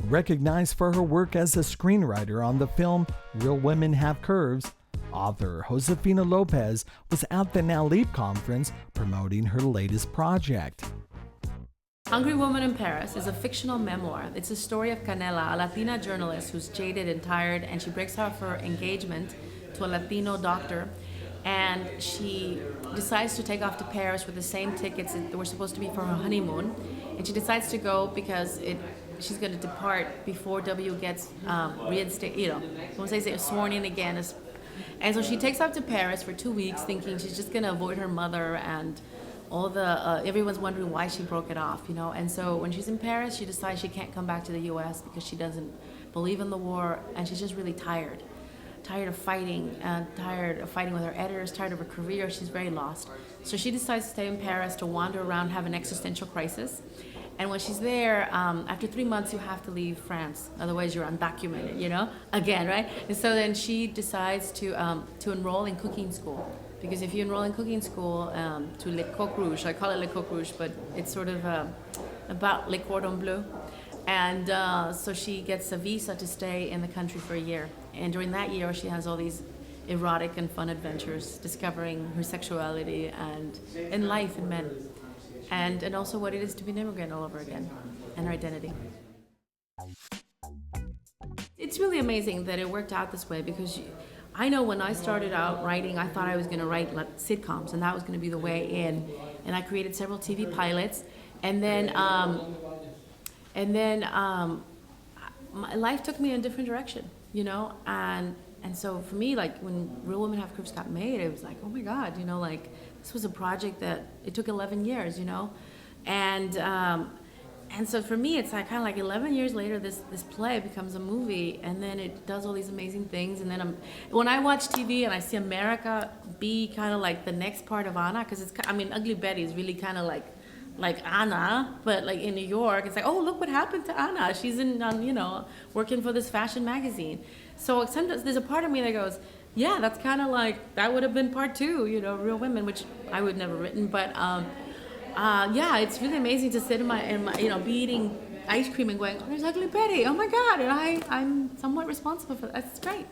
recognized for her work as a screenwriter on the film Real Women Have Curves, author Josefina Lopez was at the NALIP Conference promoting her latest project. Hungry Woman in Paris is a fictional memoir. It's a story of Canela, a Latina journalist who's jaded and tired, and she breaks off her engagement to a Latino doctor, and she decides to take off to Paris with the same tickets that were supposed to be for her honeymoon, and she decides to go because she's going to depart before W gets reinstated, once they say sworn in again. And so she takes off to Paris for 2 weeks, thinking she's just going to avoid her mother and all the everyone's wondering why she broke it off, And so when she's in Paris, she decides she can't come back to the U.S. because she doesn't believe in the war, and she's just really tired of fighting, and tired of fighting with her editors, tired of her career. She's very lost. So she decides to stay in Paris to wander around, have an existential crisis. And when she's there, after 3 months, you have to leave France. Otherwise, you're undocumented, again, right? And so then she decides to enroll in cooking school. Because if you enroll in cooking school to Le Coq Rouge, I call it Le Coq Rouge, but it's sort of about Le Cordon Bleu. And so she gets a visa to stay in the country for a year. And during that year, she has all these erotic and fun adventures, discovering her sexuality and life and men. And also what it is to be an immigrant all over again, and her identity. It's really amazing that it worked out this way, because I know when I started out writing, I thought I was going to write sitcoms, and that was going to be the way in. And I created several TV pilots, and then my life took me in a different direction, And so for me, like when Real Women Have Curves got made, it was like, oh my God, this was a project that it took 11 years, And so for me, it's like kind of like 11 years later, this play becomes a movie, and then it does all these amazing things. And then when I watch TV and I see America be kind of like the next part of Anna, because Ugly Betty is really kind of like Anna, but like in New York, it's like, oh, look what happened to Anna. She's in, working for this fashion magazine. So sometimes there's a part of me that goes, yeah, that's kind of like, that would have been part 2, Real Women, which I would never written, but yeah, it's really amazing to sit in my be eating ice cream and going, oh, there's Ugly Betty, oh my God, and I'm somewhat responsible for that. That's great,